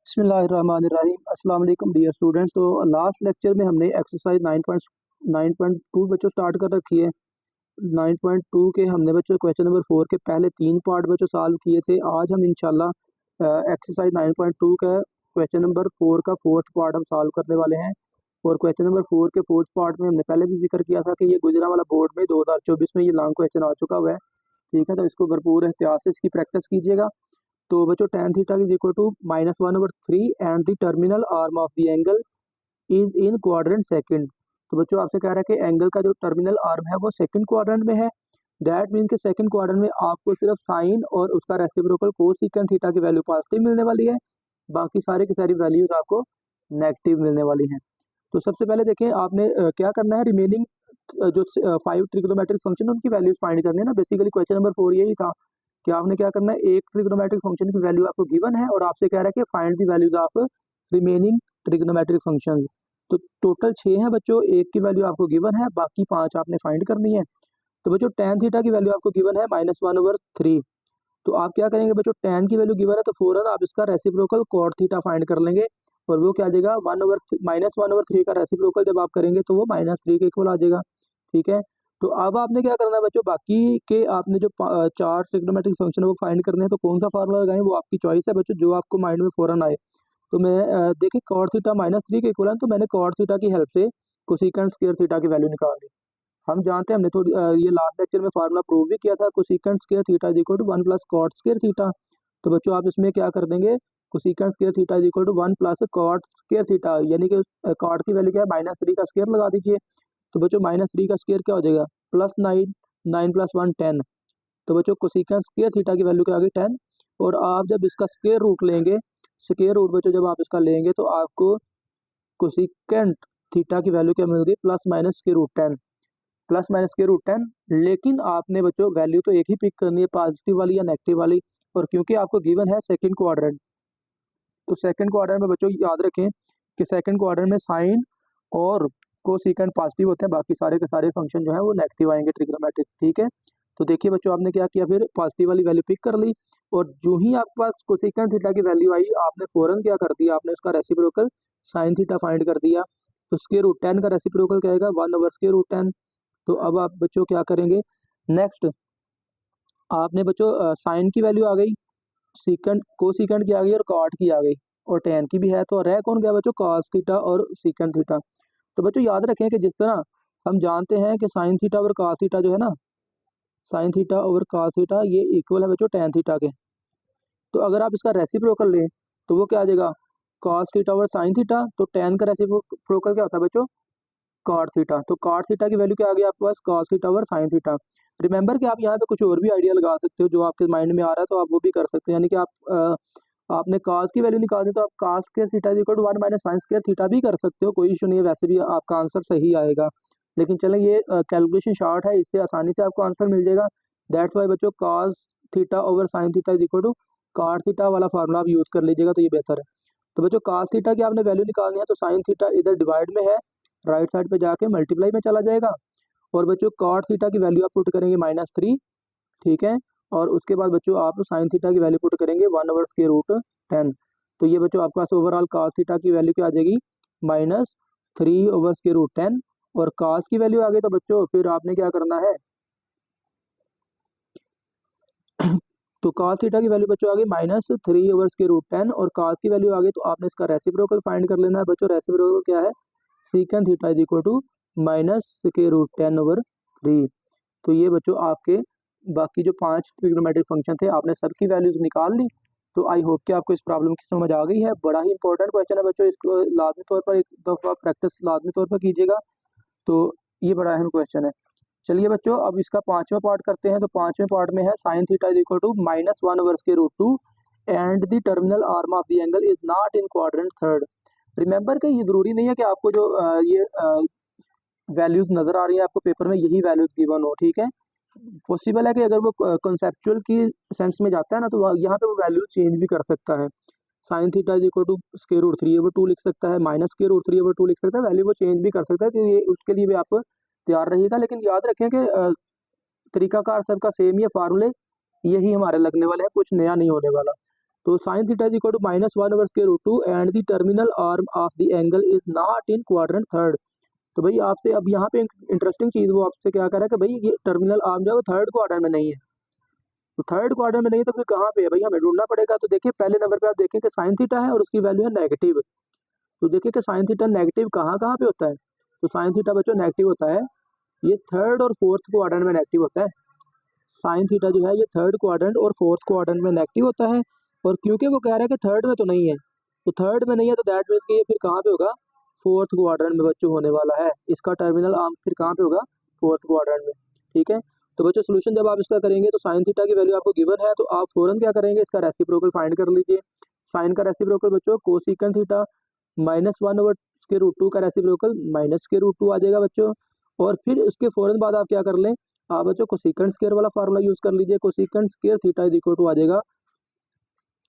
बिस्मिल्लाहिर्रहमानिर्रहीम। अस्सलाम वालेकुम डियर स्टूडेंट्स। तो लास्ट लेक्चर में हमने एक्सरसाइज 9.2 बच्चों स्टार्ट कर रखी है। 9.2 के हमने बच्चों क्वेश्चन नंबर 4 के पहले 3 पार्ट बच्चों सॉल्व किए थे। आज हम इंशाल्लाह एक्सरसाइज 9.2 का क्वेश्चन नंबर 4 का फोर्थ पार्ट हम सॉल्व करने वाले हैं। और क्वेश्चन नंबर 4 के फोर्थ पार्ट में हमने पहले भी जिक्र किया था कि ये गुजरांवाला बोर्ड में 2024 में ये लॉन्ग क्वेश्चन आ चुका हुआ है। ठीक है, तो इसको भरपूर एहतियात से इसकी प्रैक्टिस कीजिएगा। तो बच्चों tan theta is equal to -1/3 and the terminal arm of the angle is in quadrant second. तो बच्चों आपसे कह रहा है कि एंगल का जो टर्मिनल आर्म है वो सेकंड क्वाड्रेंट में है। दैट मीन कि सेकंड क्वाड्रेंट में आपको सिर्फ साइन और उसका रेसिप्रोकल कोसेकेंट थीटा की वैल्यू पॉजिटिव मिलने वाली है, बाकी सारे की सारी वैल्यूज आपको नेगेटिव मिलने वाली हैं। तो सबसे पहले देखें आपने क्या करना है, रिमेनिंग जो 5 ट्रिग्नोमेट्रिक फंक्शन उनकी वैल्यूज फाइंड करनी है ना। बेसिकली क्वेश्चन नंबर 4 यही था कि आपने क्या करना है, एक ट्रिग्नोमेट्रिक फंक्शन की वैल्यू आपको गिवन है और आपसे कह रहा है कि find the values of remaining trigonometric function. तो टोटल 6 हैं बच्चों, एक की वैल्यू आपको गिवन है, बाकी 5 आपने फाइंड करनी है। तो बच्चों tan थीटा की वैल्यू आपको गिवन है -1/3। तो आप क्या करेंगे बच्चों, tan की वैल्यू गिवन है तो फौरन आप इसका रेसिप्रोकल cot थीटा फाइंड कर लेंगे और वो क्या आ जाएगा, -1/3 का रेसिप्रोकल जब आप करेंगे तो वो -3 के इक्वल आ जाएगा। ठीक है, तो अब आपने क्या करना है बच्चों, बाकी के आपने जो 4 ट्रिग्नोमेट्रिक फंक्शन है वो फाइंड करने हैं। तो कौन सा फार्मूला लगाएं वो आपकी चॉइस है बच्चों, जो आपको माइंड में फौरन आए। तो मैं देखिए cot थीटा -3 के इक्वल है, तो मैंने cot थीटा की हेल्प से कोसेकेंट स्क्वायर थीटा की वैल्यू निकाल ली। हम जानते हैं, हमने थोड़ी ये लास्ट लेक्चर में फार्मूला प्रूव भी किया था, cosecant square theta is equal to 1 + cot square theta. तो बच्चों आप इसमें क्या कर देंगे, cosecant square theta is equal to 1 + cot square theta, यानी कि cot की वैल्यू क्या है, -3 का स्क्वायर लगा दीजिए। तो बच्चों -3 का स्क्वायर क्या हो जाएगा, +9, 9 + 1 10। तो बच्चों कोसेकेंट स्क्वायर थीटा की वैल्यू क्या आ गई 10। और आप जब इसका स्क्वायर रूट लेंगे, स्क्वायर रूट बच्चों जब आप इसका लेंगे तो आपको कोसेकेंट थीटा की वैल्यू क्या मिलेगी, ±√10, ±√10। लेकिन आपने बच्चों वैल्यू तो एक ही पिक करनी है, पॉजिटिव वाली या नेगेटिव वाली। और क्योंकि आपको गिवन है सेकंड क्वाड्रेंट, तो सेकंड क्वाड्रेंट में बच्चों याद रखें कि सेकंड क्वाड्रेंट में साइन और कोसेकेंट पॉजिटिव होते हैं, बाकी सारे के सारे फंक्शन जो है वो नेगेटिव आएंगे ट्रिग्नोमेट्रिक। ठीक है, तो देखिए बच्चों आपने क्या किया, फिर पॉजिटिव वाली वैल्यू पिक कर ली और जो ही आपके पास कोसेकेंट थीटा की वैल्यू आई आपने फौरन क्या कर दिया, आपने उसका रेसिप्रोकल साइन थीटा फाइंड कर दिया। तो √10 का रेसिप्रोकल क्या आएगा, 1/√10। तो अब आप बच्चों क्या करेंगे, नेक्स्ट आपने बच्चों साइन की वैल्यू आ गई, सीकेंट कोसेकेंट की आ गई और cot की आ गई और tan की भी है। तो रह कौन गया बच्चों, cos थीटा और सीकेंट थीटा। तो बच्चों याद रखें कि जिस तरह हम जानते हैं कि साइन थीटा और cos थीटा जो है ना, साइन थीटा और cos थीटा ये इक्वल है बच्चों tan थीटा के। तो अगर आप इसका रेसिप्रोकल लें तो वो क्या आ जाएगा, cos थीटा और साइन थीटा। तो tan का रेसिप्रोकल क्या होता है बच्चों, cot थीटा। तो cot थीटा की वैल्यू क्या आ गई आपके पास, cos थीटा और साइन थीटा। रिमेंबर कि आप यहाँ पे कुछ और भी आइडिया लगा सकते हो, जो आपके माइंड में आ रहा है तो आप वो भी कर सकते हैं। यानी कि आपने cos की वैल्यू निकाल दी तो आप cos square theta equal to 1 - sin square theta भी कर सकते हो, कोई इशू नहीं है, वैसे भी आपका आंसर सही आएगा। लेकिन चलें ये कैलकुलेशन शॉर्ट है, इससे आसानी से आपको आंसर मिल जाएगा। दैट्स वाई बच्चों cos theta over sin theta is equal to cot theta वाला फार्मूला आप यूज कर लीजिएगा तो ये बेहतर है। तो बच्चों cos थीटा की आपने वैल्यू निकालनी है, तो sin थीटा इधर डिवाइड में है, राइट साइड पे जाके मल्टीप्लाई में चला जाएगा। और बच्चों cot थीटा की वैल्यू आप पुट करेंगे -3। ठीक है, और उसके बाद बच्चों आप साइन थीटा की वैल्यू पुट करेंगे 1/√10। तो ये बच्चों आपके पास ओवरऑल cos थीटा की वैल्यू क्या आ जाएगी, -3/√10। और cos की वैल्यू आ गई तो बच्चों फिर आपने क्या करना है तो cos थीटा की वैल्यू बच्चों आ गई -3/√10 और cos की वैल्यू आ गई, तो आपने इसका रेसिप्रोकल फाइंड कर लेना है बच्चों। रेसिप्रोकल क्या है, secant theta is equal to -√10/3। तो ये बच्चों आपके बाकी जो 5 ट्रिग्नोमेट्रिक फंक्शन थे आपने सबकी वैल्यूज निकाल ली। तो आई होप कि आपको इस प्रॉब्लम की समझ आ गई है। बड़ा ही इंपॉर्टेंट क्वेश्चन है बच्चों, इसको लाजमी तौर पर एक दफ़ा प्रैक्टिस लाजमी तौर पर कीजिएगा। तो ये बड़ा अहम क्वेश्चन है। चलिए बच्चों अब इसका 5वां पार्ट करते हैं। तो 5वें पार्ट में है sine theta is equal to -1/√2 and the terminal arm of the angle is not in quadrant third. Remember कि ये ज़रूरी नहीं है कि आपको जो ये वैल्यूज नज़र आ रही है आपको पेपर में यही वैल्यूज गिवन हो। ठीक है, पॉसिबल है कि अगर वो कॉन्सेप्चुअल की सेंस में जाता है ना तो यहाँ पे वो वैल्यू चेंज भी कर सकता है। Sine theta is equal to √3/2 लिख सकता है, -√3/2 लिख सकता है, वैल्यू वो चेंज भी कर सकता है। तो ये उसके लिए भी आप तैयार रहिएगा। लेकिन याद रखें कि तरीकाकार सबका सेम ही है, फार्मूले यही हमारे लगने वाले हैं, कुछ नया नहीं होने वाला। तो sine theta is equal to -1/√2 and the terminal arm of the angle is not in quadrant third. तो भाई आपसे अब यहाँ पे इंटरेस्टिंग चीज़ वो आपसे क्या कह रहा है कि भाई ये टर्मिनल आर्म जो है वो थर्ड क्वाड्रेंट में नहीं है। तो थर्ड क्वाड्रेंट में नहीं है तो फिर कहाँ पे है भाई, हमें ढूंढना पड़ेगा। तो देखिए पहले नंबर पे आप देखें कि साइन थीटा है और उसकी वैल्यू है नेगेटिव। तो देखिए कि साइन थीटा नेगेटिव कहाँ कहाँ पे होता है। तो साइन थीटा बच्चों नेगेटिव होता है ये थर्ड और फोर्थ क्वाड्रेंट में नेगेटिव होता है। साइन थीटा जो है ये थर्ड क्वाड्रेंट और फोर्थ क्वाड्रेंट में नेगेटिव होता है। और क्योंकि वो कह रहा है कि थर्ड में तो नहीं है, तो थर्ड में नहीं है तो दैट मीन्स कि ये फिर कहाँ पे होगा, फोर्थ क्वाड्रेंट में बच्चों होने वाला है। इसका टर्मिनल आर्म फिर कहाँ पे होगा, फोर्थ क्वाड्रेंट में। ठीक है, तो बच्चों सोल्यूशन जब आप इसका करेंगे तो साइन थीटा की वैल्यू आपको गिवन है, तो आप फौरन क्या करेंगे, इसका रेसिप्रोकल फाइंड कर लीजिए। साइन का रेसिप्रोकल बच्चों कोसेकंड थीटा -1/√2 का रेसिप्रोकल -√2 आ जाएगा बच्चों। और फिर उसके फौरन बाद आप क्या कर लें, आप बच्चों कोसेकंड स्क्वायर वाला फार्मूला यूज कर लीजिए। Cosecant square theta is equal to आ जाएगा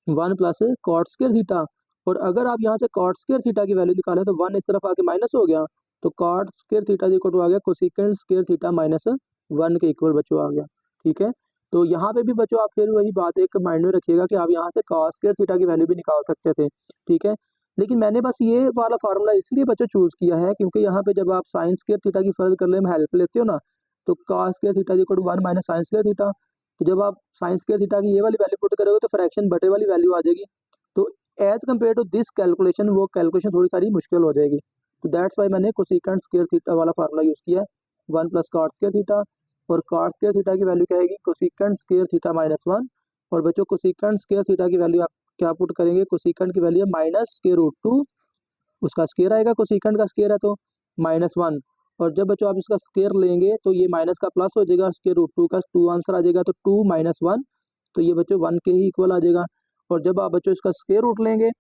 1 प्लस कॉट स्क्वायर थीटा। और अगर आप यहाँ से कॉट स्क्वायर थीटा की वैल्यू निकालें तो 1 इस तरफ आके माइनस हो गया, तो cot square theta is equal to आ गया कोसेकंड स्क्वायर थीटा -1 के इक्वल बच्चों आ गया। ठीक है, तो यहाँ पे भी बच्चों आप फिर वही बात एक माइंड में रखिएगा कि आप यहाँ से कॉस स्क्वायर थीटा की वैल्यू भी निकाल सकते थे। ठीक है, लेकिन मैंने बस ये वाला फार्मूला इसलिए बच्चों चूज किया है क्योंकि यहाँ पे जब आप साइन स्क्वायर थीटा की फर्ज करने में हेल्प लेते हो ना, तो cos square theta is equal to 1 minus sine square theta. तो जब आप साइन स्क्वायर थीटा की ये वाली वैल्यू पुट करोगे तो फ्रैक्शन बटे वाली वैल्यू आ जाएगी। तो as compared to this calculation वो कैलकुलेशन थोड़ी सारी मुश्किल हो जाएगी। तो दैट्स वाई मैंने कोसेकंड स्क्वायर थीटा वाला फार्मूला यूज़ किया है, 1 प्लस कॉट स्क्वायर थीटा। और कॉट स्क्वायर थीटा की वैल्यू क्या आएगी, कोसेकंड स्क्वायर थीटा -1। और बच्चों कोसेकंड स्क्वायर थीटा की वैल्यू आप क्या पुट करेंगे, कोसेकंड की वैल्यू है -√2, उसका स्क्वायर आएगा, कोसेकंड का स्क्वायर है तो -1। और जब बच्चों आप इसका स्क्वायर लेंगे तो ये माइनस का प्लस हो जाएगा, स्क्वायर रूट 2 का 2 आंसर आ जाएगा, तो 2 - 1, तो ये बच्चों 1 के ही इक्वल आ जाएगा। और जब आप बच्चों इसका स्क्वायर रूट लेंगे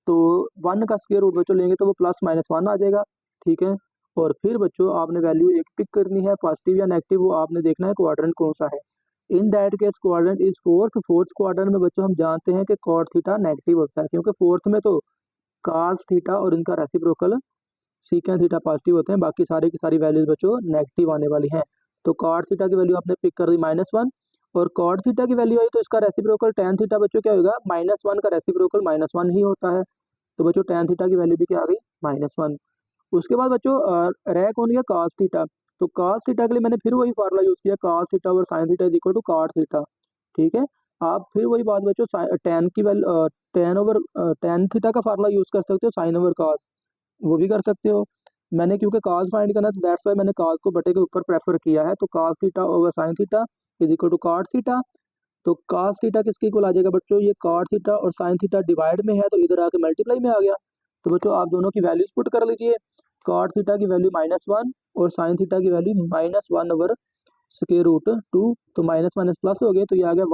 तो 1 का स्क्वायर रूट बच्चों लेंगे तो वो +-1 आ जाएगा। ठीक है, और फिर बच्चों आपने वैल्यू एक पिक करनी है, पॉजिटिव या नेगेटिव, वो आपने देखना है क्वाड्रेंट कौन सा है। In that case quadrant is fourth quadrant में बच्चों हम जानते हैं कि कॉट थीटा नेगेटिव होता है, क्योंकि फोर्थ में तो कास थीटा और इनका रेसिप्रोकल सीकेंड थीटा पॉजिटिव होते हैं, बाकी सारी की सारी वैल्यूज बच्चों नेगेटिव आने वाली हैं। तो कॉट थीटा की वैल्यू आपने पिक कर दी -1, और कॉट थीटा की वैल्यू आई तो इसका रेसिप्रोकल टेन थीटा बच्चों क्या होगा, -1 का रेसिप्रोकल -1 ही होता है। तो बच्चों टेन थीटा की वैल्यू भी क्या आ गई, -1। उसके बाद बच्चों रह कौन गया, कास थीटा। तो कास थीटा के लिए मैंने फिर वही फार्मूला यूज किया, कास थीटा और sine theta is equal to cot theta. ठीक है, आप फिर वही बात बच्चों टेन की वैल्यू टेन थीटा का फार्मूला यूज कर सकते हो, साइन ओवर कास वो भी कर सकते हो। मैंने क्योंकि कास फाइंड करना है तो दैट्स वाई मैंने कास को बटे के ऊपर प्रेफर किया है। तो cos theta over sine theta is equal to cot theta. तो कास थीटा किसके इक्वल आ जाएगा बच्चों, ये कॉट थीटा और साइन थीटा डिवाइड में है तो इधर आके मल्टीप्लाई में आ गया। तो बच्चों आप दोनों की वैल्यूज पुट कर लीजिए, कॉट थीटा की वैल्यू -1 और साइन थीटा की वैल्यू -1/√2। तो माइनस माइनस प्लस हो गए तो ये आ गया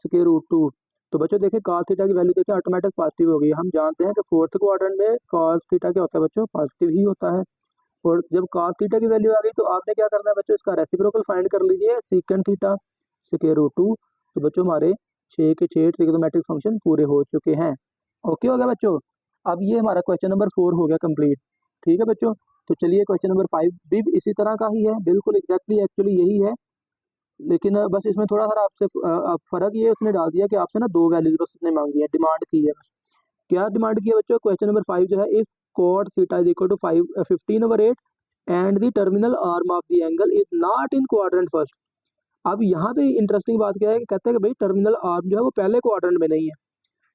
1/√2। तो बच्चों देखिए cos थीटा की वैल्यू देखिए ऑटोमेटिक पॉजिटिव हो गई। हम जानते हैं कि फोर्थ क्वाड्रेंट में cos थीटा क्या होता है बच्चों, पॉजिटिव ही होता है। और जब cos थीटा की वैल्यू आ गई तो आपने क्या करना है बच्चों, इसका रेसिप्रोकल फाइंड कर लीजिए, सीकेंड थीटा √2। तो बच्चों हमारे 6 के 6 ट्रिग्नोमेट्रिक फंक्शन पूरे हो चुके हैं। ओके हो गया बच्चों, अब ये हमारा क्वेश्चन नंबर 4 हो गया कंप्लीट। ठीक है बच्चों, तो चलिए क्वेश्चन नंबर 5 भी इसी तरह का ही है, बिल्कुल एग्जैक्टली एक्चुअली यही है, लेकिन बस इसमें थोड़ा सा आपसे फ़र्क ये उसने डाल दिया कि आपसे ना दो वैल्यूज बस उसने मांगी है, डिमांड की है बस। क्या डिमांड की है बच्चों, क्वेश्चन नंबर 5 जो है, if cot theta is equal to 15/8 and the terminal arm of the angle is not in quadrant first. अब यहाँ पे इंटरेस्टिंग बात क्या है कि कहते हैं कि भाई टर्मिनल आर्म जो है वो पहले क्वाड्रेंट में नहीं है।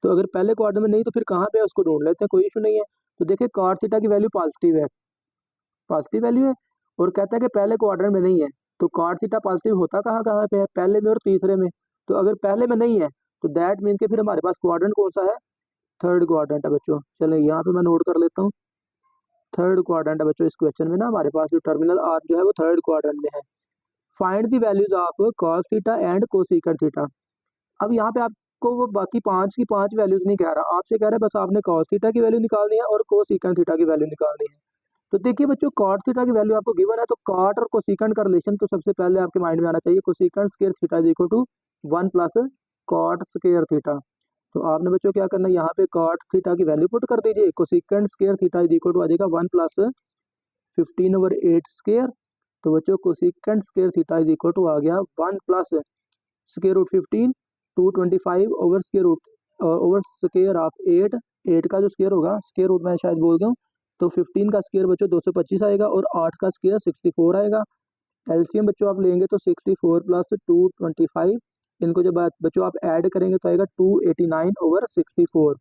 तो अगर पहले क्वाड्रेंट में नहीं तो फिर कहाँ पे है, उसको ढूंढ लेते हैं, कोई इशू नहीं है। तो देखिए कॉट थीटा की वैल्यू पॉजिटिव है, पॉजिटिव वैल्यू है, और कहता है कि पहले क्वाड्रेंट में नहीं है। तो कॉट थीटा पॉजिटिव होता कहाँ कहाँ पे है, पहले में और तीसरे में। तो अगर पहले में नहीं है तो दैट मीन के फिर हमारे पास क्वाड्रेंट कौन सा है, थर्ड क्वाड्रेंट है बच्चों। चले यहाँ पे मैं नोट कर लेता हूँ, थर्ड क्वाड्रेंट है बच्चों। इस क्वेश्चन में ना हमारे पास जो टर्मिनल आर्म जो है वो थर्ड क्वाड्रेंट में है। Find the values of cos theta and cosecant theta. अब यहाँ पे आपको वो बाकी पांच की पांच वैल्यूज नहीं कह रहा, आपसे कह रहा है बस आपने कॉस थीटा की वैल्यू निकालनी है और कोसेकंड थीटा की वैल्यू निकालनी है। तो देखिए बच्चों कॉट थीटा की वैल्यू आपको गिवन है, तो कॉट और कोसेकंड का रिलेशन तो सबसे पहले आपके माइंड में आना चाहिए, cosecant square theta is equal to 1 plus cot square theta. तो आपने बच्चों क्या करना है, यहाँ पे कॉट थीटा की वैल्यू पुट कर दीजिए, cosecant square theta is equal to आ जाएगा 1 प्लस 15/8 स्क्वायर। तो बच्चों cosecant square theta is equal to आ गया 1 plus square root 15, 225 over square root over square of 8 का जो स्क्वायर होगा, स्क्वायर रूट मैं शायद बोल गया हूँ, तो 15 का स्क्वायर बच्चों 225 आएगा और 8 का स्क्वायर 64 आएगा। एलसीएम बच्चों आप लेंगे तो 64 प्लस 225, इनको जब बच्चों आप ऐड करेंगे तो आएगा 289 ओवर 64।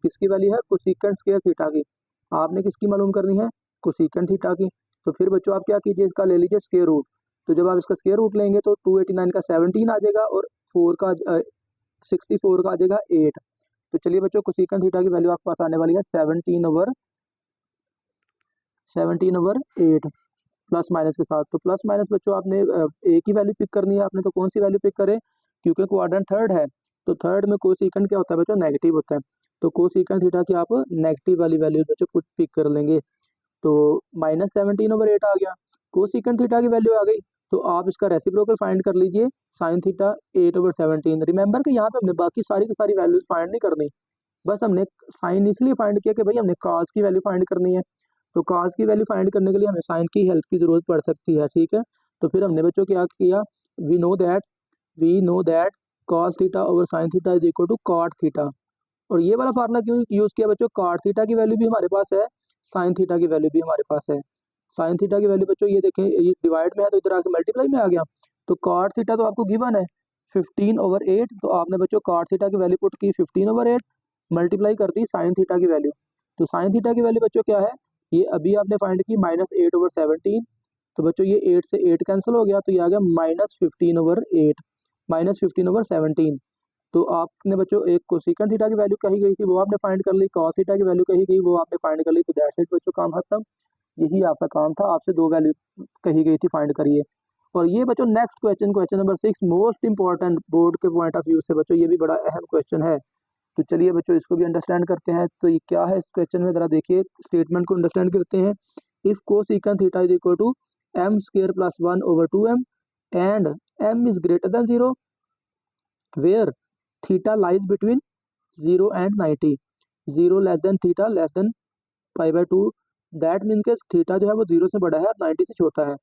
किसकी वैल्यू है? कोसेकेंट स्क्वायर थीटा की। आपने किसकी मालूम करनी है? कोसेकेंट थीटा की। तो फिर बच्चों आप क्या कीजिए, इसका ले लीजिए स्क्वायर रूट। तो जब आप इसका स्क्वायर रूट लेंगे तो 289 का 17 आ जाएगा और 64 का आ जाएगा 8। तो चलिए बच्चों, कोसेकेंट थीटा की वैल्यू आपके पास आने वाली है 17 ओवर 8 प्लस माइनस के साथ। तो प्लस माइनस बच्चों आपने एक ही वैल्यू पिक करनी है आपने, तो कौन सी वैल्यू पिक करें? क्योंकि क्वाड्रेंट थर्ड है, तो थर्ड में कोसेकेंट क्या होता है बच्चों? नेगेटिव होता है। तो कोसेकेंट थीटा की आप नेगेटिव वाली वैल्यू बच्चों कुछ पिक कर लेंगे। तो -17 ओवर 8 आ गया, कोसेकेंट थीटा की वैल्यू आ गई। तो आप इसका रेसिप्रोकल फाइंड कर लीजिए, साइन थीटा 8 ओवर 17। रिमेंबर कि यहाँ पे हमने बाकी सारी की सारी वैल्यूज फाइंड नहीं करनी, बस हमने साइन इसलिए फाइंड किया कि भाई हमने काज की वैल्यू फाइंड करनी है। तो काज की वैल्यू फाइंड करने के लिए हमें साइन की हेल्प की जरूरत पड़ सकती है, ठीक है। तो फिर हमने बच्चों क्या किया, we know that cos theta over sine theta is equal to cot theta. और ये वाला फार्मूला क्यों यूज किया बच्चों? कॉट थीटा की वैल्यू भी हमारे पास है, साइन थीटा की वैल्यू भी हमारे पास है। साइन थीटा की वैल्यू बच्चों ये देखें, ये डिवाइड में है तो इधर आके मल्टीप्लाई में आ गया। तो कॉट थीटा तो आपको गिवन है 15 ओवर 8, तो आपने बच्चों कॉट थीटा की वैल्यू पुट की 15 ओवर 8, मल्टीप्लाई कर दी साइन थीटा की वैल्यू। तो साइन थीटा की वैल्यू बच्चों क्या है? ये अभी आपने फाइंड की -8 ओवर 17। तो बच्चों ये 8 से 8 कैंसिल हो गया, तो ये आ गया -15 ओवर 8, -15 ओवर 17। तो आपने बच्चों एक कोसेकेंट थीटा की वैल्यू कही गई थी वो आपने फाइंड कर ली, कॉस थीटा की वैल्यू कही गई वो आपने फाइंड कर ली। तो दैट्स इट बच्चों, काम खत्म। यही आपका काम था, आपसे दो वैल्यू कही गई थी, फाइंड करिए। और ये बच्चों next question, question number 6, most important board के पॉइंट ऑफ व्यू से बच्चों ये भी बड़ा अहम क्वेश्चन है। तो चलिए बच्चों इसको भी अंडरस्टैंड करते हैं। तो ये क्या है इस क्वेश्चन में, जरा देखिए स्टेटमेंट को अंडरस्टैंड करते हैं। If cosecant theta is equal to m square plus 1 over 2m and m is greater than 0 where theta lies between 0 and 90, 0 less than theta less than π/2, that mean के theta जो है वो 0 से बड़ा है और 90 से छोटा है।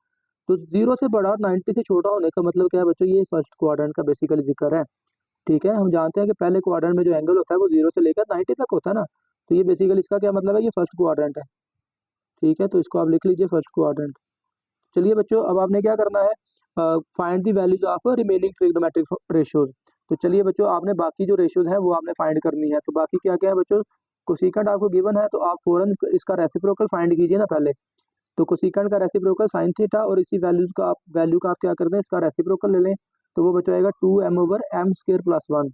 तो 0 से बड़ा और 90 से छोटा होने का मतलब क्या है बच्चों? ये फर्स्ट क्वाड्रेंट का बेसिकली जिक्र है, ठीक है। हम जानते हैं कि पहले क्वाड्रेंट में जो एंगल होता है वो 0 से लेकर 90 तक होता है ना, तो ये बेसिकली इसका क्या मतलब है? ये फर्स्ट क्वाड्रेंट है, ठीक है। तो इसको आप लिख लीजिए फर्स्ट क्वाड्रेंट। चलिए बच्चों अब आपने क्या करना है, find the values of remaining trigonometric ratios. तो चलिए बच्चों आपने बाकी जो रेशियोज हैं वो आपने फाइंड करनी है। तो बाकी क्या क्या है बच्चों? कोसेकेंट आपको गिवन है तो आप फौरन इसका रेसिप्रोकल फाइंड कीजिए ना पहले। तो कोसेकेंट का रेसिप्रोकल साइन थीटा, और इसी वैल्यू का आप क्या कर दें, इसका रेसिप्रोकल ले लें। तो वो बच्चों आएगा 2m over m square plus 1।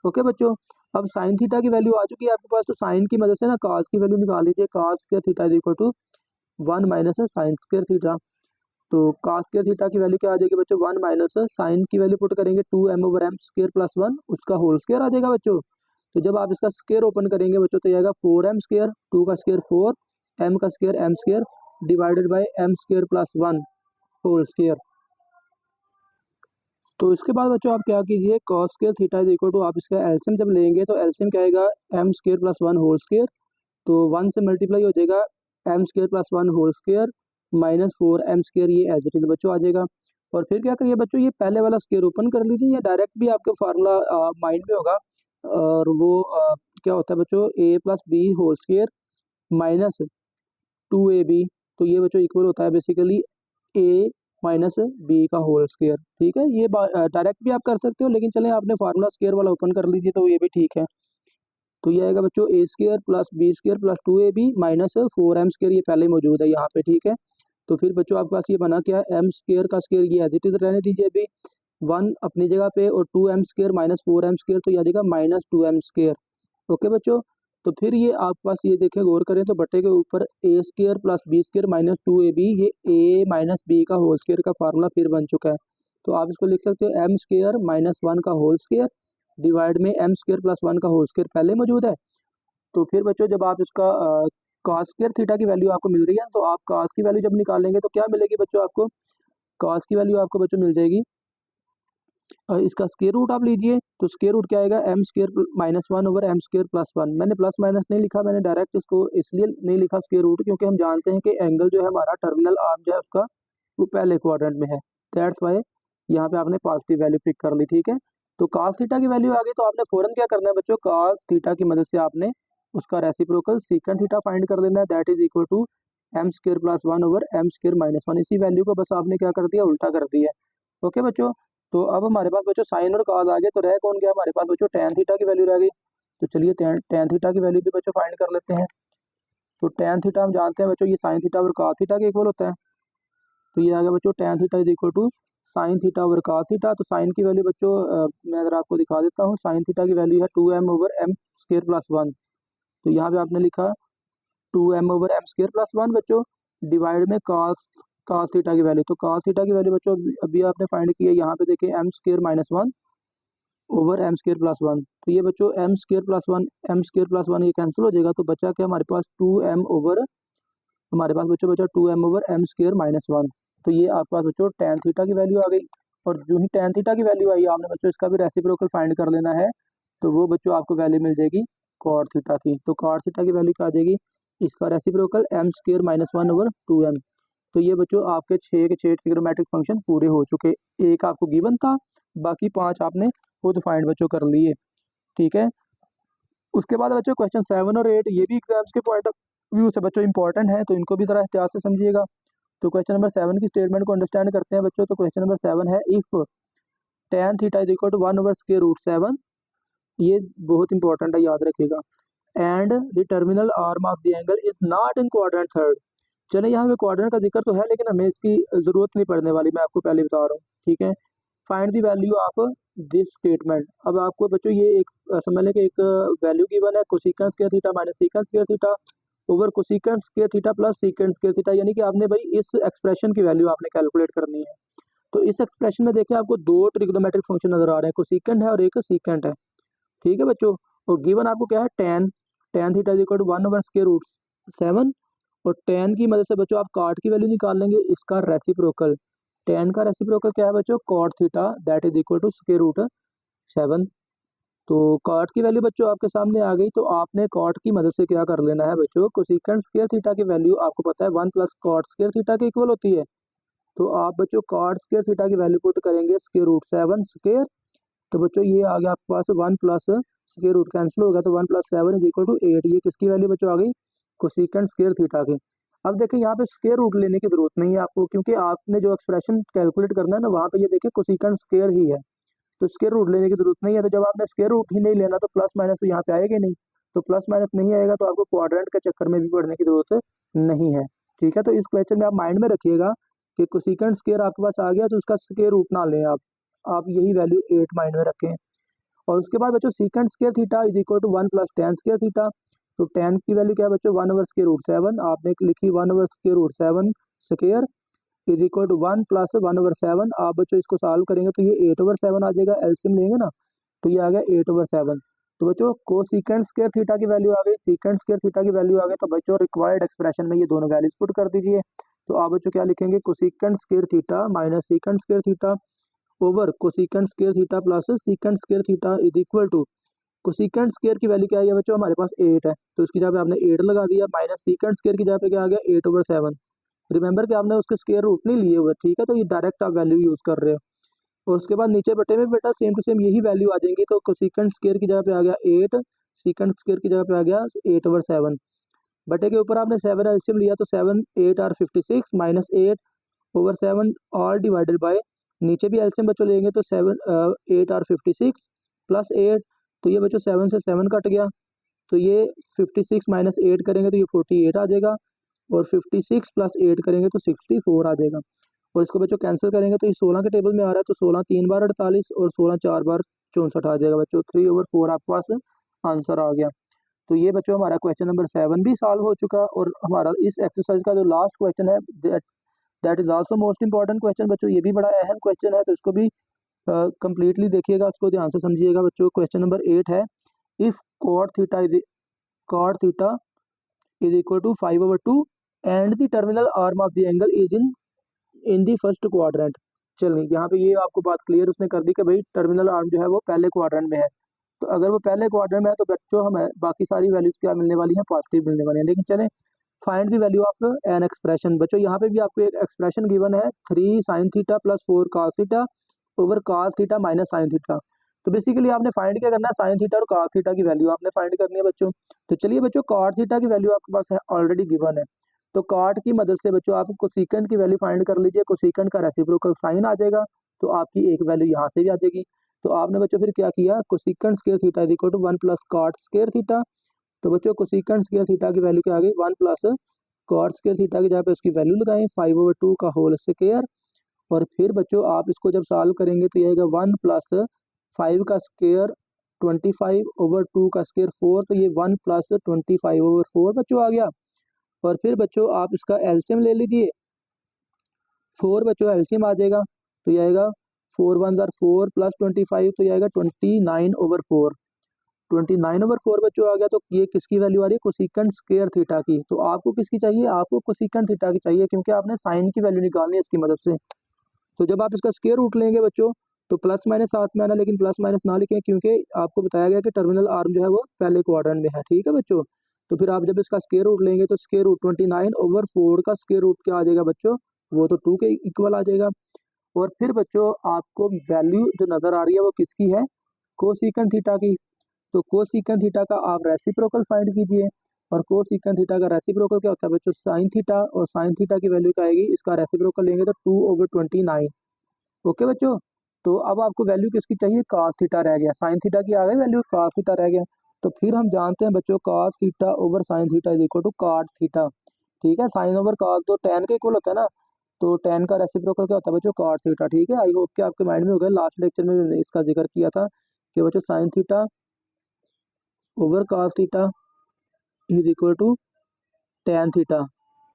Okay बच्चों, अब साइन थीटा की वैल्यू आ चुकी है आपके पास, तो साइन की मदद से ना काज की वैल्यू निकाल लीजिए। Cos square theta is equal to 1 minus sine square theta. तो कास स्क्वायर थीटा की वैल्यू क्या आ जाएगी बच्चों? 1 माइनस साइन की वैल्यू पुट करेंगे 2m over m square plus 1, उसका होल स्क्वायर आ जाएगा बच्चों। तो जब आप इसका स्क्वायर ओपन करेंगे बच्चों तो आएगा 4m स्क्वायर, 2 का स्क्वायर 4, m का square m square divided by m square plus 1 whole square. तो इसके बाद बच्चों आप क्या कीजिए, cos square theta is equal to, आप इसका एलसीएम जब लेंगे तो एलसीएम क्या आएगा? m square plus 1 whole square. तो 1 से मल्टीप्लाई हो जाएगा m square plus 1 whole square -4m square, ये एज इट इज बच्चों आ जाएगा। और फिर क्या करिए बच्चों, ये पहले वाला स्क्वायर ओपन कर लीजिए, या डायरेक्ट भी आपके फार्मूला माइंड में होगा। और वो क्या होता है बच्चों? a plus b whole square minus 2ab। तो ये बच्चों इक्वल होता है बेसिकली a माइनस बी का होल स्क्वायर, ठीक है। ये डायरेक्ट भी आप कर सकते हो, लेकिन चलें आपने फार्मूला स्क्वायर वाला ओपन कर लीजिए तो ये भी ठीक है। तो ये आएगा बच्चों a square plus b square plus 2ab minus 4m square, ये पहले ही मौजूद है यहाँ पे, ठीक है। तो फिर बच्चों आपके पास ये बना क्या है? m स्क्वायर का स्क्वायर ये एज इट इज रहने दीजिए अभी, 1 अपनी जगह पे, और 2m square minus 4m square, तो ये आ जाएगा -2m स्क्वायर। ओके बच्चों, तो फिर ये आपके पास ये देखें, गौर करें तो बट्टे के ऊपर a square plus b square minus 2ab, ये a माइनस बी का होल स्क्वायर का फार्मूला फिर बन चुका है। तो आप इसको लिख सकते हो m स्क्वायर माइनस 1 का होल स्क्वायर डिवाइड में m स्क्वायर प्लस 1 का होल स्क्वायर पहले मौजूद है। तो फिर बच्चों जब आप इसका cos स्क्वायर थीटा की वैल्यू आपको मिल रही है, तो आप cos की वैल्यू जब निकालेंगे तो क्या मिलेगी बच्चों आपको? cos की वैल्यू आपको बच्चों मिल जाएगी, इसका स्क्वायर रूट आप लीजिए। तो स्क्वायर रूट क्या आएगा? m square minus 1 over m square plus 1। मैंने प्लस माइनस नहीं लिखा, मैंने डायरेक्ट इसको इसलिए नहीं लिखा स्क्वायर रूट, क्योंकि हम जानते हैं कि एंगल जो है हमारा टर्मिनल आर्म जो है उसका वो पहले क्वाड्रेंट में है, दैट्स वाई यहाँ पे आपने पॉजिटिव वैल्यू पिक कर ली, ठीक है। तो cos थीटा की वैल्यू आ गई, तो आपने फ़ौरन क्या करना है बच्चों, cos थीटा की मदद से आपने उसका रेसिप्रोकल secant थीटा फाइंड कर देना है, that is equal to m square plus 1 over m square minus 1। इसी वैल्यू को बस आपने क्या कर दिया, उल्टा कर दिया। ओके बच्चों, तो अब हमारे पास बच्चों साइन और cos आ गए, तो रह कौन गया हमारे पास बच्चों, tan थीटा की वैल्यू रह गई। तो चलिए tan थीटा की वैल्यू भी बच्चों फाइंड कर लेते हैं। तो tan थीटा हम जानते हैं बच्चों, ये sin थीटा और cos थीटा के इक्वल होता है। तो ये आ गया बच्चों tan theta is equal to sine theta over cos theta. तो साइन की वैल्यू बच्चों मैं अगर आपको दिखा देता हूँ, साइन थीटा की वैल्यू है 2m over m square plus 1। तो यहाँ पे आपने लिखा 2m over m square plus 1 बच्चों, डिवाइड में cos थीटा की वैल्यू। तो cos थीटा की वैल्यू बच्चों अभी आपने फाइंड की है, यहाँ पे देखिए m square minus 1 over m square plus 1। तो ये बच्चों m square plus 1 m square plus 1 ये कैंसिल हो जाएगा, तो बचा क्या हमारे पास 2m ओवर, हमारे पास बच्चों बचा 2m over m square minus 1। तो ये आपके पास बच्चों tan थीटा की वैल्यू आ गई। और जो ही tan थीटा की वैल्यू आई, आपने बच्चों इसका भी रेसिप्रोकल फाइंड कर लेना है। तो वो बच्चों आपको वैल्यू मिल जाएगी cot थीटा की। तो cot थीटा की वैल्यू क्या आ जाएगी, इसका reciprocal m square minus 1 over 2m। तो ये बच्चों आपके 6 के 6 ट्रिग्नोमेट्रिक फंक्शन पूरे हो चुके। एक आपको गिवन था, बाकी 5 आपने खुद फाइंड बच्चों कर लिए। ठीक है, उसके बाद बच्चों क्वेश्चन 7 और 8 ये भी एग्जाम्स के पॉइंट ऑफ व्यू से बच्चों इंपॉर्टेंट है, तो इनको भी जरा एहतियात से समझिएगा। तो क्वेश्चन नंबर 7 की स्टेटमेंट को अंडरस्टैंड करते हैं बच्चों। तो क्वेश्चन नंबर 7 है, if tan theta is equal to 1 over square root 7, ये बहुत इंपॉर्टेंट है, याद रखिएगा। And the terminal arm of the angle is not in quadrant third. चले यहाँ पे क्वाड्रेंट का जिक्र तो है, लेकिन हमें इसकी जरूरत नहीं पड़ने वाली, मैं आपको पहले बता रहा हूँ। ठीक है, find the value of this statement. अब आपको बच्चों ये एक समझ लें कि एक वैल्यू गिवन है, cosecant square theta minus secant square theta over cosecant square theta plus secant square theta, यानी कि आपने भाई इस एक्सप्रेशन की वैल्यू आपने कैलकुलेट करनी है। तो इस एक्सप्रेशन में देखिए आपको दो ट्रिग्नोमेट्रिक फंक्शन नजर आ रहे हैं, कोसिकेंट है और एक सीकेंट है। ठीक है बच्चों, और गिवन आपको क्या है, tan theta is equal to 1 over square root 7। और tan की मदद से बच्चों आप cot की वैल्यू निकाल लेंगे, इसका रेसिप्रोकल। tan का रेसिप्रोकल क्या है बच्चों, cot theta that is equal to square root 7। तो cot की वैल्यू बच्चों आपके सामने आ गई, तो आपने cot की मदद से क्या कर लेना है बच्चों, कोसिकेंट स्क्वायर थीटा की वैल्यू आपको पता है 1 प्लस cot स्क्वायर थीटा के इक्वल होती है। तो आप बच्चों cot स्क्वायर थीटा की वैल्यू पुट करेंगे स्क्वायर रूट 7 स्क्वायर। तो बच्चों ये आ गया आपके पास 1 प्लस स्क्वायर रूट कैंसिल होगा, तो 1 प्लस 7 इज इक्वल टू 8। ये किसकी वैल्यू बच्चों आ गई, कोसिकेंट स्क्वायर थीटा की। अब देखिए यहाँ पे स्क्वायर रूट लेने की जरूरत नहीं है आपको, क्योंकि आपने जो एक्सप्रेशन कैलकुलेट करना है ना, वहाँ पे ये देखिए कोसिकेंट स्क्वायर ही है, तो स्क्वायर रूट लेने की जरूरत नहीं है। तो जब आपने स्क्वायर रूट ही नहीं लेना, तो प्लस माइनस तो यहाँ पे आएगा ही नहीं। तो प्लस माइनस नहीं आएगा, तो आपको क्वाड्रेंट के चक्कर में भी पढ़ने की जरूरत नहीं है। ठीक है, तो इस क्वेश्चन में आप माइंड में रखिएगा कि कोसिकेंट स्क्वायर आपके पास आ गया, तो उसका स्क्वायर रूट ना लें आप यही वैल्यू 8 माइंड में रखें। और उसके बाद बच्चों secant square theta is equal to 1 plus tan square theta. तो tan की वैल्यू क्या है बच्चों, 1 ओवर स्क्वायर रूट 7। आपने लिखी 1 over square root 7 square is equal to 1 plus 1 over 7। आप बच्चों इसको सॉल्व करेंगे तो ये 8 ओवर 7 आ जाएगा, एलसीएम लेंगे ना, तो ये आ गया 8 ओवर 7। तो बच्चों कोसिकेंट स्क्वायर थीटा की वैल्यू आ गई, सीकेंट स्क्वायर थीटा की वैल्यू आ गई, तो बच्चों रिक्वायर्ड एक्सप्रेशन में ये दोनों वैल्यूज पुट कर दीजिए। तो आप बच्चों क्या लिखेंगे, cosecant square theta minus secant square theta over cosecant square theta plus secant square theta is equal to, cosecant square की वैल्यू क्या है बच्चों, हमारे पास 8 है, तो इसकी जगह पे आपने 8 लगा दिया, माइनस सीकेंट स्क्वायर की जगह पे क्या आ गया 8 ओवर 7। रिमेंबर कि आपने उसके स्क्वायर रूट नहीं लिए हुए, ठीक है, तो ये डायरेक्ट आप वैल्यू यूज कर रहे हो। और उसके बाद नीचे बटे में बेटा सेम टू सेम यही वैल्यू आ जाएंगी, तो कोसिकेंट स्क्वायर की जगह पे आ गया 8, सीकेंट स्क्वायर की जगह पे आ गया 8 ओवर 7। बटे के ऊपर आपने 7 एलसीएम लिया, तो 7 8 are 56 minus 8 over 7 all divided by, नीचे भी एलसीएम बच्चों लेंगे तो 8 आर 56 प्लस 8। तो ये बच्चों 7 से 7 कट गया, तो ये 56 माइनस 8 करेंगे तो ये 48 आ जाएगा, और 56 प्लस 8 करेंगे तो 64 आ जाएगा। और इसको बच्चों कैंसिल करेंगे तो ये 16 के टेबल में आ रहा है, तो 16 3 बार 48 और 16 4 बार 64 आ जाएगा बच्चों, 3 ओवर 4 आपके पास आंसर आ गया। तो ये बच्चों हमारा क्वेश्चन नंबर 7 भी सॉल्व हो चुका, और हमारा इस एक्सरसाइज का जो लास्ट क्वेश्चन है that is also most important question बच्चों, ये भी बड़ा अहम क्वेश्चन है, तो इसको भी कंप्लीटली देखिएगा, उसको ध्यान से समझिएगा बच्चों। क्वेश्चन नंबर 8 है, if cot theta is equal to 5 over 2 and the terminal arm of the angle is in the first quadrant. चलिए यहाँ पे ये आपको बात क्लियर उसने कर दी कि भाई टर्मिनल आर्म जो है वो पहले क्वाड्रेंट में है। तो अगर वो पहले क्वाड्रेंट में है, तो बच्चों हमें बाकी सारी वैल्यूज क्या मिलने वाली हैं, पॉजिटिव मिलने वाली हैं। लेकिन चलें, find the value of an expression. बच्चों यहाँ पे भी आपको एक एक्सप्रेशन गिवन है, 3 sin theta plus 4 cos theta over cos theta minus sin theta. तो बेसिकली आपने फाइंड क्या करना है, साइन थीटा और कॉस थीटा की वैल्यू आपने फाइंड करनी है बच्चों। तो चलिए बच्चों, कॉट थीटा की वैल्यू आपके पास है, ऑलरेडी गिवन है। तो कॉट की मदद से बच्चों आप कोसेकेंट की वैल्यू फाइंड कर लीजिए, कोसेकेंट का रेसिप्रोकल साइन आ जाएगा, तो आपकी एक वैल्यू यहाँ से भी आ जाएगी। तो आपने बच्चों फिर क्या किया, cosecant square theta is equal to 1 plus cot square theta. तो बच्चों कोसेकेंट स्क्वायर थीटा की वैल्यू क्या आ गई, 1 प्लस कॉट स्क्वायर थीटा की जगह पे उसकी वैल्यू लगाएं 5/2 का होल स्क्वायर। और फिर बच्चों आप इसको जब सॉल्व करेंगे तो ये आएगा 1 प्लस 5 का स्क्वायर 25/2 का स्क्वायर 4, तो ये 1 प्लस 25/4 बच्चों आ गया। और फिर बच्चों आप इसका एलसीएम ले लीजिए, 4 बच्चों एलसीएम आ जाएगा, तो ये आएगा 4 1 4 प्लस 25, तो ये आएगा 29/4। 29/4 बच्चों आ गया। तो ये किसकी वैल्यू आ रही है, कोसेकेंट स्क्वायर थीटा की। तो आपको किसकी चाहिए, आपको कोसेकेंट थीटा की चाहिए, क्योंकि आपने साइन की वैल्यू निकालनी है इसकी मदद से। तो जब आप इसका स्क्वायर रूट लेंगे बच्चों, तो प्लस माइनस साथ में आना, लेकिन प्लस माइनस ना लिखें, क्योंकि आपको बताया गया कि टर्मिनल आर्म जो है वो पहले क्वाड्रेंट में है, ठीक है बच्चों। तो फिर आप जब इसका स्क्वायर रूट लेंगे तो स्क्वायर रूट 29/4 का स्क्वायर रूट क्या आ जाएगा बच्चों, वो तो 2 के इक्वल आ जाएगा। और फिर बच्चों आपको वैल्यू जो नजर आ रही है वो किसकी है, कोसेकेंट थीटा की। तो कोसेकेंट थीटा का आप रेसिप्रोकल फाइंड कीजिए, और कोसेकेंट थीटा का रेसिप्रोकल क्या होता है बच्चों, साइन थीटा। और साइन थीटा की वैल्यू क्या आएगी, इसका रेसिप्रोकल लेंगे तो 2/29। ओके बच्चों, तो अब आपको वैल्यू किसकी चाहिए, कॉस थीटा रह गया, साइन थीटा की आ गई वैल्यू, कॉस थीटा रह गया। तो फिर हम जानते हैं बच्चों, cos theta over sine theta is equal to cot theta, ठीक है। साइन ओवर कॉस तो टेन के इक्वल होता है ना, तो टेन का रेसिप्रोकल क्या होता है बच्चों, कॉट थीटा, ठीक है। आई होप कि आपके माइंड में हो गया, लास्ट लेक्चर में मैंने इसका जिक्र किया था कि बच्चों sine theta over cos theta is equal to tan theta.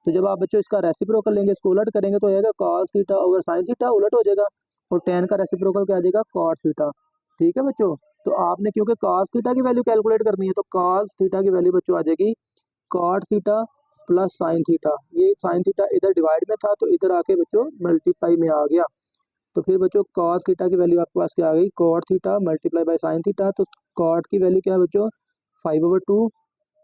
तो जब आप बच्चों इसका रेसिप्रोकल लेंगे, इसको उलट करेंगे, तो आएगा cos theta over sine theta, उलट हो जाएगा, और टेन का रेसिप्रोकल क्या आ जाएगा, कॉट थीटा, ठीक है बच्चों। तो आपने क्योंकि कॉस थीटा की वैल्यू कैलकुलेट करनी है, तो कॉस थीटा की वैल्यू बच्चों आ जाएगी cot theta plus sine theta. ये साइन थीटा इधर डिवाइड में था, तो इधर आके बच्चों मल्टीप्लाई में आ गया। तो फिर बच्चों कॉस थीटा की वैल्यू आपके पास क्या आ गई, cot theta multiply by sine theta. तो कॉट की वैल्यू क्या है बच्चों, 5/2,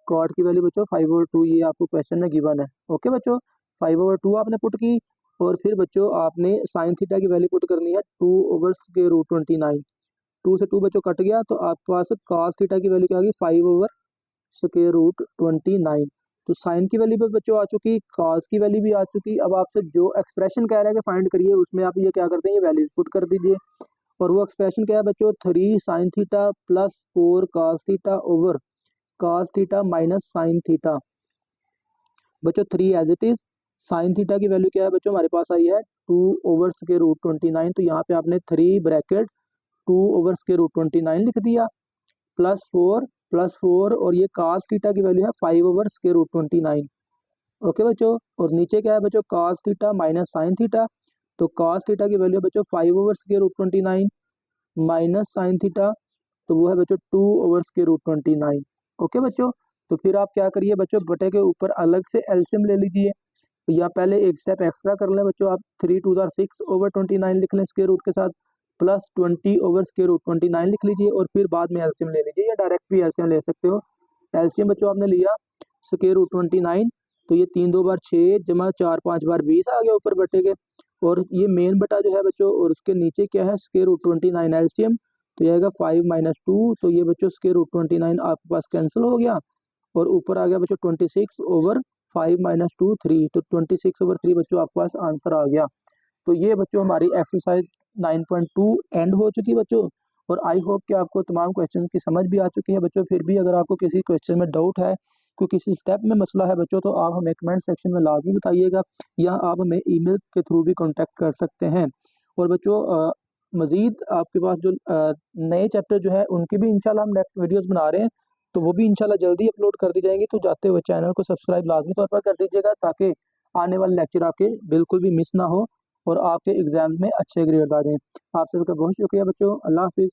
कॉट की वैल्यू बच्चों 5/2, ये आपको क्वेश्चन में गिवन है। ओके बच्चों, 5/2 आपने पुट की, और फिर बच्चों आपने साइन थीटा की वैल्यू पुट करनी है 2/√29। 2 से 2 बच्चों कट गया, तो आपके पास कॉस थीटा की वैल्यू क्या आ गई, 5/√29। तो साइन की वैल्यू भी बच्चों आ चुकी, कॉस की वैल्यू भी आ चुकी। अब आपसे जो एक्सप्रेशन कह रहा है कि फाइंड करिए, उसमें आप ये क्या करते हैं, ये वैल्यूज पुट कर दीजिए। और वो एक्सप्रेशन क्या है बच्चों, 3 sine theta plus 4 cos theta over cos theta minus sine theta. बच्चों 3 as it is. Sine theta की वैल्यू क्या है बच्चों, हमारे पास आई है 2/√29। तो यहाँ पे आपने 3 ब्रैकेट 2/√29 लिख दिया, प्लस 4 और ये cos थीटा की वैल्यू है 5/√29। ओके बच्चों, और नीचे क्या है बच्चों, cos theta minus sine theta. तो cos थीटा की वैल्यू है बच्चों 5/√29 माइनस साइन थीटा, तो वो है बच्चों 2/√29। ओके बच्चों, तो फिर आप क्या करिए बच्चों, बटे के ऊपर अलग से एलसीएम ले लीजिए, या पहले एक स्टेप एक्स्ट्रा कर लें बच्चों, आप 3 2 6/29 लिख लें स्क्वायर रूट के साथ, प्लस 20/√29 लिख लीजिए, और फिर बाद में एलसीएम ले लीजिए, या डायरेक्ट भी एलसीएम ले सकते हो। एलसीएम बच्चों आपने लिया √29, तो ये 3 2 बार 6 जमा 4 5 बार 20 आ गया ऊपर बटे के, और ये मेन बटा जो है बच्चों, और उसके नीचे क्या है, √29 एलसीएम, तो ये आएगा 5 - 2, तो ये बच्चों √29 आपके पास कैंसिल हो गया, और ऊपर आ गया बच्चों 26/5 - 2 3, तो 26/3 बच्चों आपके पास आंसर आ गया। तो ये बच्चों हमारी एक्सरसाइज 9.2 एंड हो चुकी बच्चों, और आई होप कि आपको तमाम क्वेश्चन की समझ भी आ चुकी है बच्चों। फिर भी अगर आपको किसी क्वेश्चन में डाउट है, कोई किसी स्टेप में मसला है बच्चों, तो आप हमें कमेंट सेक्शन में लाजमी बताइएगा, या आप हमें ईमेल के थ्रू भी कांटेक्ट कर सकते हैं। और बच्चों मज़ीद आपके पास जो नए चैप्टर जो है उनकी भी इंशाल्लाह हम नेक्स्ट वीडियोज़ बना रहे हैं, तो वो भी इंशाल्लाह जल्दी अपलोड कर दी जाएंगी। तो जाते हुए चैनल को सब्सक्राइब लाजमी तौर पर कर दीजिएगा, ताकि आने वाले लेक्चर आपके बिल्कुल भी मिस ना हो, और आपके एग्जाम में अच्छे ग्रेड आ जाएं। आप सभी का बहुत शुक्रिया बच्चों, अल्लाह हाफिज़।